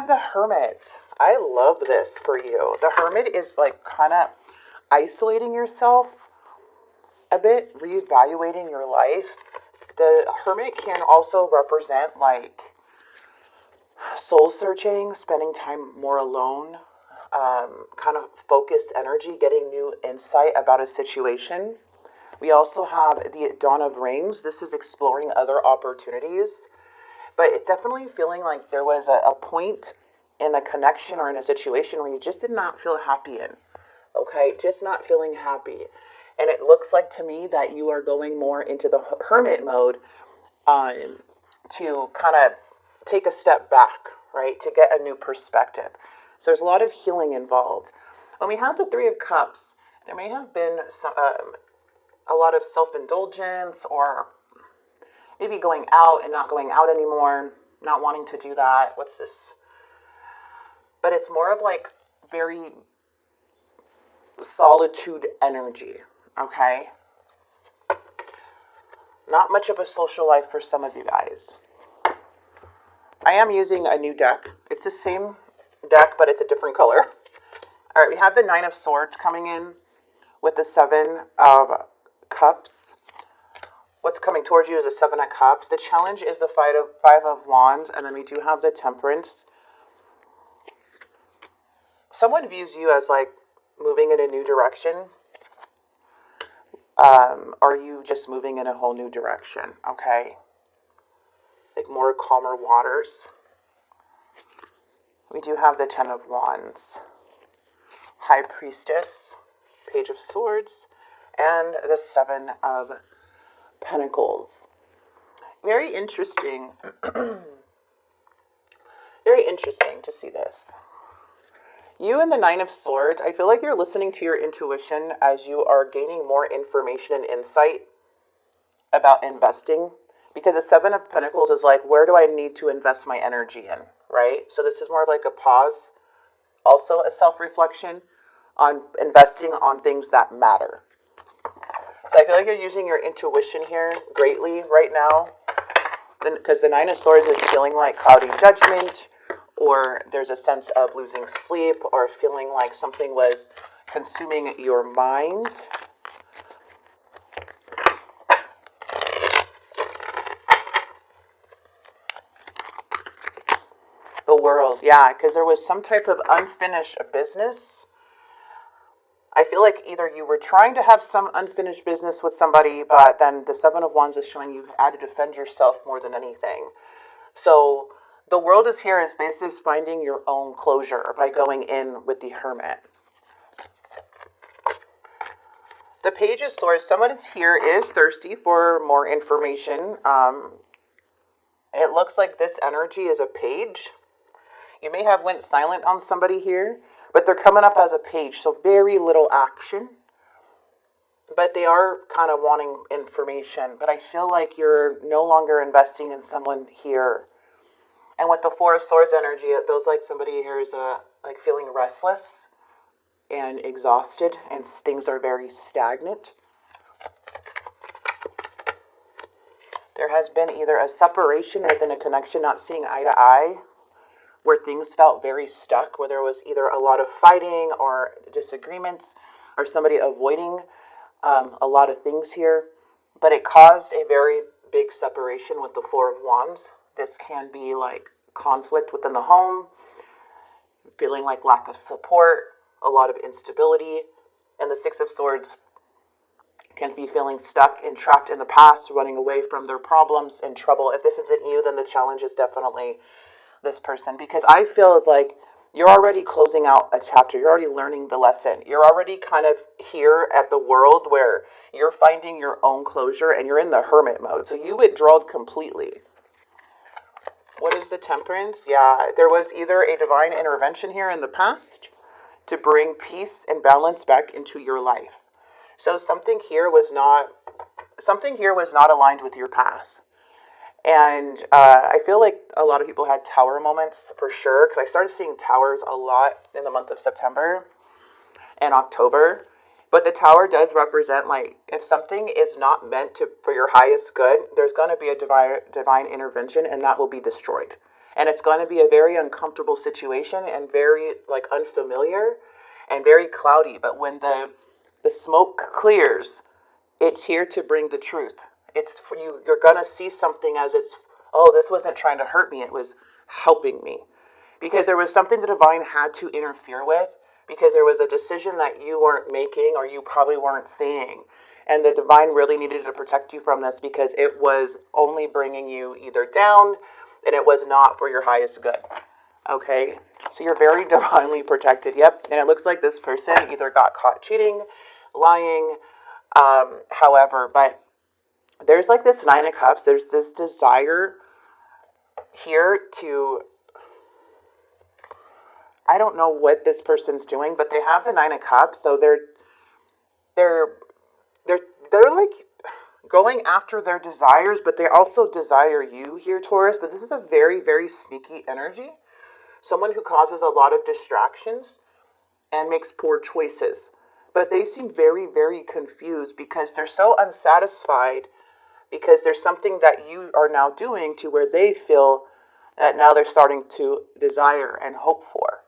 have the Hermit. I love this for you. The Hermit is like kind of isolating yourself a bit, reevaluating your life. The Hermit can also represent like soul searching, spending time more alone, kind of focused energy, getting new insight about a situation. We also have the Dawn of Rings. This is exploring other opportunities, but it's definitely feeling like there was a point in a connection or in a situation where you just did not feel happy in. Okay, just not feeling happy. And it looks like to me that you are going more into the hermit mode to kind of take a step back, right? To get a new perspective. So there's a lot of healing involved. When we have the Three of Cups, there may have been a lot of self-indulgence, or maybe going out and not going out anymore, not wanting to do that. What's this? But it's more of like very solitude energy, okay? Not much of a social life for some of you guys. I am using a new deck. It's the same deck, but it's a different color. All right, we have the Nine of Swords coming in with the Seven of Cups. What's coming towards you is the Seven of Cups. The challenge is the Five of Wands, and then we do have the Temperance. Someone views you as like moving in a new direction. Are you just moving in a whole new direction? Okay. Like more calmer waters. We do have the Ten of Wands, High Priestess, Page of Swords, and the Seven of Pentacles. Very interesting. Very interesting to see this. You and the Nine of Swords, I feel like you're listening to your intuition as you are gaining more information and insight about investing. Because the Seven of Pentacles is like, where do I need to invest my energy in, right? So this is more like a pause, also a self-reflection on investing on things that matter. So I feel like you're using your intuition here greatly right now. Because the Nine of Swords is feeling like cloudy judgment, or there's a sense of losing sleep, or feeling like something was consuming your mind. The World, yeah, because there was some type of unfinished business. I feel like either you were trying to have some unfinished business with somebody, but then the Seven of Wands is showing you had to defend yourself more than anything. So the World is here is basically finding your own closure by going in with the Hermit. The Page of Swords, someone here is thirsty for more information. It looks like this energy is a page. You may have went silent on somebody here, but they're coming up as a page, so very little action. But they are kind of wanting information. But I feel like you're no longer investing in someone here. And with the Four of Swords energy, it feels like somebody here is like feeling restless and exhausted, and things are very stagnant. There has been either a separation within a connection, not seeing eye to eye, where things felt very stuck, where there was either a lot of fighting or disagreements, or somebody avoiding a lot of things here. But it caused a very big separation with the Four of Wands. This can be like conflict within the home, feeling like lack of support, a lot of instability. And the Six of Swords can be feeling stuck and trapped in the past, running away from their problems and trouble. If this isn't you, then the challenge is definitely this person, because I feel it's like you're already closing out a chapter. You're already learning the lesson. You're already kind of here at the World where you're finding your own closure, and you're in the Hermit mode. So you withdrawed completely. What is the Temperance? Yeah, there was either a divine intervention here in the past to bring peace and balance back into your life. So something here was not aligned with your path. And I feel like a lot of people had tower moments for sure, because I started seeing towers a lot in the month of September and October. But the tower does represent, like, if something is not meant for your highest good, there's going to be a divine intervention, and that will be destroyed. And it's going to be a very uncomfortable situation and very like unfamiliar and very cloudy. But when the smoke clears, it's here to bring the truth. It's for you. You're going to see something as it's, oh, this wasn't trying to hurt me. It was helping me. Because there was something the divine had to interfere with, because there was a decision that you weren't making or you probably weren't seeing. And the divine really needed to protect you from this because it was only bringing you either down and it was not for your highest good. Okay? So you're very divinely protected. Yep. And it looks like this person either got caught cheating, lying, however, but there's like this Nine of Cups. There's this desire here to, I don't know what this person's doing, but they have the Nine of Cups, so they're like going after their desires, but they also desire you here, Taurus. But this is a very, very sneaky energy. Someone who causes a lot of distractions and makes poor choices. But they seem very, very confused because they're so unsatisfied because there's something that you are now doing to where they feel that now they're starting to desire and hope for.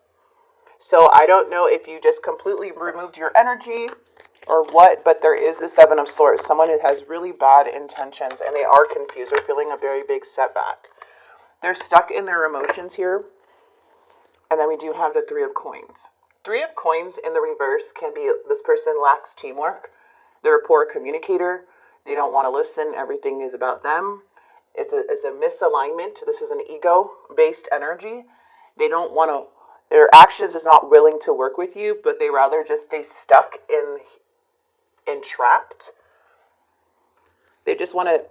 So I don't know if you just completely removed your energy or what, but there is the Seven of Swords. Someone who has really bad intentions and they are confused. They're feeling a very big setback. They're stuck in their emotions here. And then we do have the Three of Coins. Three of Coins in the reverse can be this person lacks teamwork. They're a poor communicator. They don't want to listen. Everything is about them. It's a misalignment. This is an ego-based energy. They don't want to, their actions is not willing to work with you, but they rather just stay stuck in entrapped. They just want to,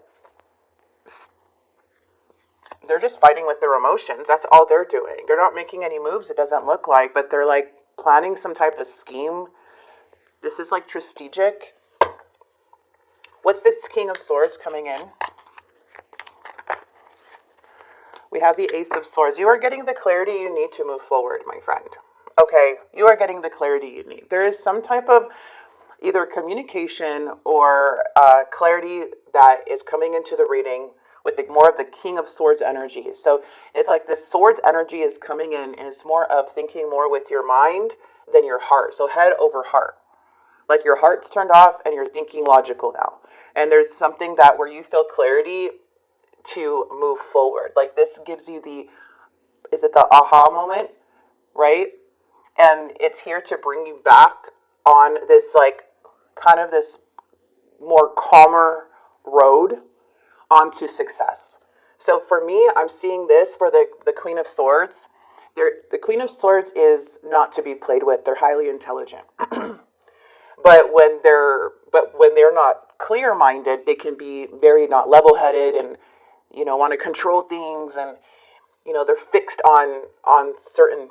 they're just fighting with their emotions. That's all they're doing. They're not making any moves, it doesn't look like, but they're like planning some type of scheme. This is like strategic. What's this King of Swords coming in? We have the Ace of Swords. You are getting the clarity you need to move forward, my friend. Okay, you are getting the clarity you need. There is some type of either communication or clarity that is coming into the reading with more of the King of Swords energy. So it's like the Swords energy is coming in and it's more of thinking more with your mind than your heart. So head over heart. Like your heart's turned off and you're thinking logical now. And there's something that where you feel clarity to move forward. Like this gives you the, is it the aha moment, right? And it's here to bring you back on this like kind of this more calmer road onto success. So for me, I'm seeing this for the Queen of Swords. The Queen of Swords is not to be played with. They're highly intelligent. But when they're not clear-minded, they can be very not level-headed and, you know, want to control things and, you know, they're fixed on certain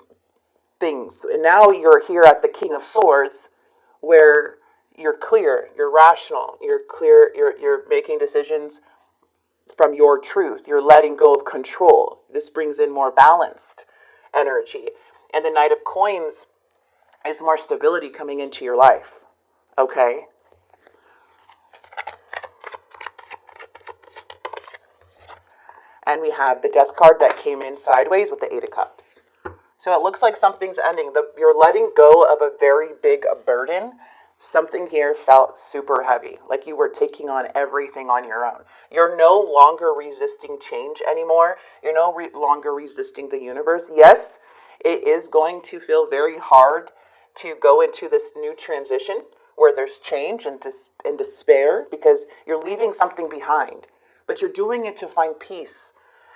things. And now you're here at the King of Swords where you're clear, you're rational, you're clear, you're making decisions from your truth. You're letting go of control. This brings in more balanced energy. And the Knight of Coins is more stability coming into your life. Okay? And we have the Death card that came in sideways with the Eight of Cups. So it looks like something's ending. You're letting go of a very big burden. Something here felt super heavy, like you were taking on everything on your own. You're no longer resisting change anymore. You're no longer resisting the universe. Yes, it is going to feel very hard to go into this new transition where there's change and despair because you're leaving something behind. But you're doing it to find peace,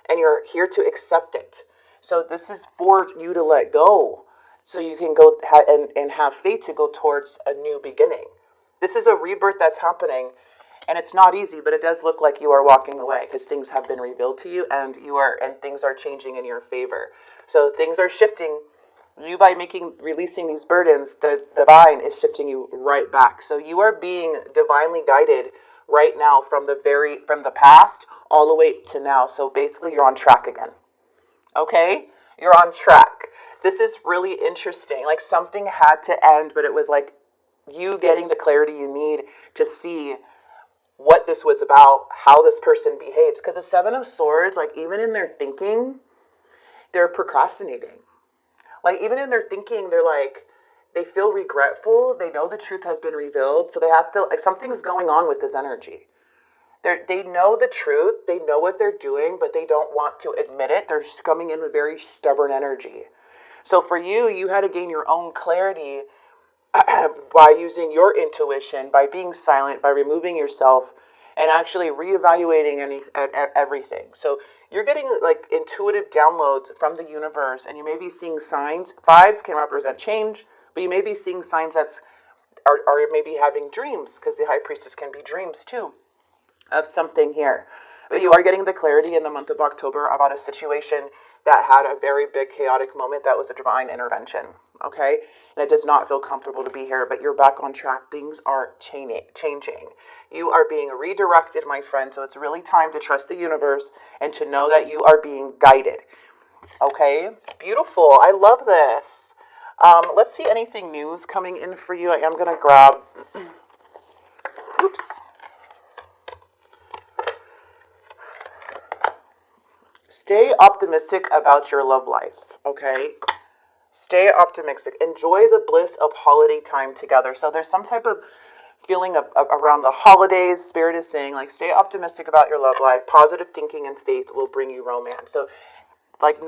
and you're here to accept it. So this is for you to let go, so you can go and have faith to go towards a new beginning. This is a rebirth that's happening, and it's not easy, but it does look like you are walking away because things have been revealed to you, and things are changing in your favor. So things are shifting. You by releasing these burdens, the divine is shifting you right back. So you are being divinely guided right now from the past all the way to now. So basically, you're on track again. Okay, you're on track. This is really interesting. Like something had to end, but it was like you getting the clarity you need to see what this was about, how this person behaves. Because the Seven of Swords, like even in their thinking, they're procrastinating. Like, even in their thinking, they're like, they feel regretful. They know the truth has been revealed. So they have to, like, something's going on with this energy. They know the truth. They know what they're doing, but they don't want to admit it. They're coming in with very stubborn energy. So for you, you had to gain your own clarity by using your intuition, by being silent, by removing yourself, and actually reevaluating everything. So you're getting like intuitive downloads from the universe, and you may be seeing signs. Fives can represent change, but you may be seeing signs are maybe having dreams, because the high priestess can be dreams too, of something here. But you are getting the clarity in the month of October about a situation that had a very big chaotic moment that was a divine intervention, okay? And it does not feel comfortable to be here, but you're back on track. Things are changing. You are being redirected, my friend, so it's really time to trust the universe and to know that you are being guided, okay? Beautiful. I love this. Let's see anything news coming in for you. I am going to grab... Oops. Stay optimistic about your love life, okay? Stay optimistic. Enjoy the bliss of holiday time together. So there's some type of feeling around the holidays. Spirit is saying, like, stay optimistic about your love life. Positive thinking and faith will bring you romance. So, like,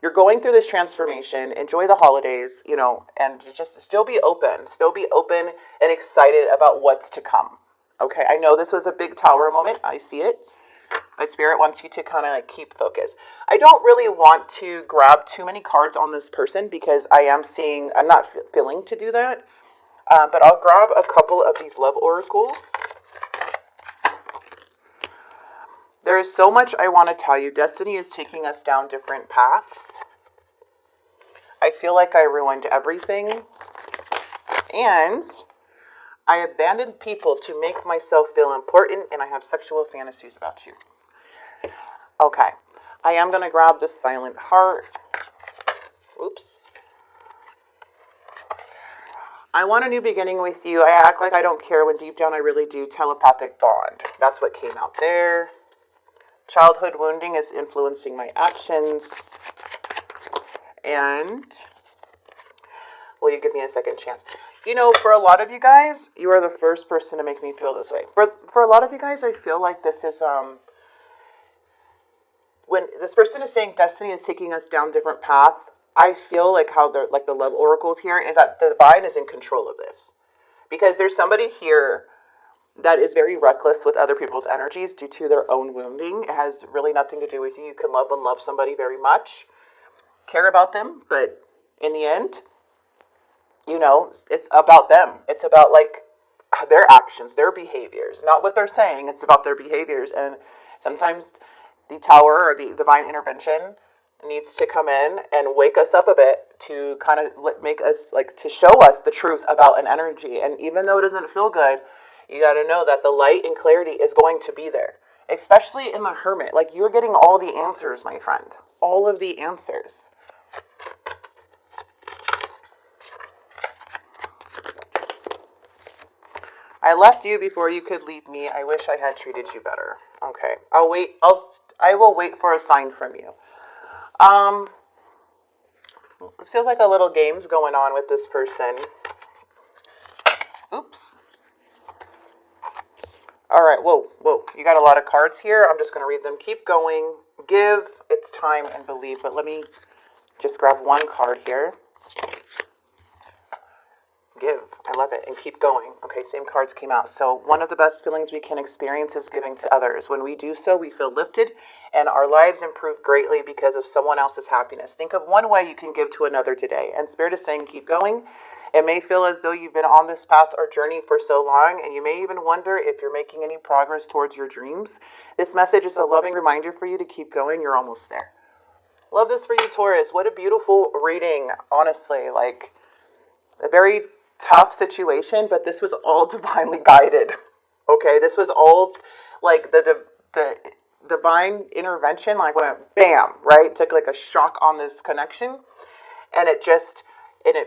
you're going through this transformation. Enjoy the holidays, and just still be open. Still be open and excited about what's to come, okay? I know this was a big tower moment. I see it. But Spirit wants you to kind of like keep focus. I don't really want to grab too many cards on this person because I'm not feeling to do that. But I'll grab a couple of these love oracles. There is so much I want to tell you. Destiny is taking us down different paths. I feel like I ruined everything. And I abandoned people to make myself feel important, and I have sexual fantasies about you. Okay, I am going to grab the silent heart. Oops. I want a new beginning with you. I act like I don't care when deep down I really do. Telepathic bond. That's what came out there. Childhood wounding is influencing my actions. And will you give me a second chance? For a lot of you guys, you are the first person to make me feel this way. For a lot of you guys, I feel like this is, when this person is saying destiny is taking us down different paths, I feel like how they're, like the love oracles here, is that the divine is in control of this. Because there's somebody here that is very reckless with other people's energies due to their own wounding. It has really nothing to do with you. You can love and love somebody very much, care about them, but in the end, it's about them. It's about like their actions, their behaviors, not what they're saying. It's about their behaviors. And sometimes the tower or the divine intervention needs to come in and wake us up a bit to kind of make us, like, to show us the truth about an energy. And even though it doesn't feel good, you got to know that the light and clarity is going to be there, especially in the Hermit. Like, you're getting all the answers, my friend, all of the answers. I left you before you could leave me. I wish I had treated you better. Okay, I'll wait. I will wait for a sign from you. It feels like a little game's going on with this person. Oops. All right, whoa. You got a lot of cards here. I'm just going to read them. Keep going. Give. It's time and believe. But let me just grab one card here. Give. I love it. And keep going. Okay, same cards came out. So one of the best feelings we can experience is giving to others. When we do so, we feel lifted and our lives improve greatly because of someone else's happiness. Think of one way you can give to another today. And Spirit is saying keep going. It may feel as though you've been on this path or journey for so long, and you may even wonder if you're making any progress towards your dreams. This message is a loving reminder for you to keep going. You're almost there. Love this for you, Taurus. What a beautiful reading, honestly. Like, a very tough situation, but this was all divinely guided. Okay, this was all like the divine intervention, like went bam, right? Took like a shock on this connection, and it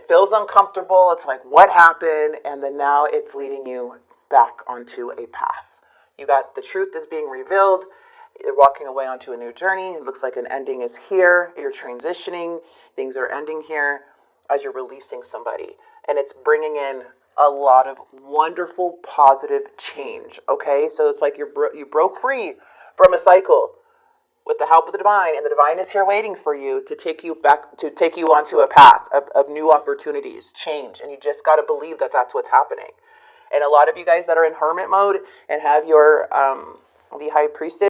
feels uncomfortable. It's like, what happened? And then now it's leading you back onto a path. You got the truth is being revealed, You're walking away onto a new journey. It looks like an ending is here. You're transitioning. Things are ending here as you're releasing somebody. And it's bringing in a lot of wonderful, positive change. Okay? So it's like you broke free from a cycle with the help of the divine, and the divine is here waiting for you to take you onto a path of new opportunities, change. And you just got to believe that that's what's happening. And a lot of you guys that are in hermit mode and have your the high priestess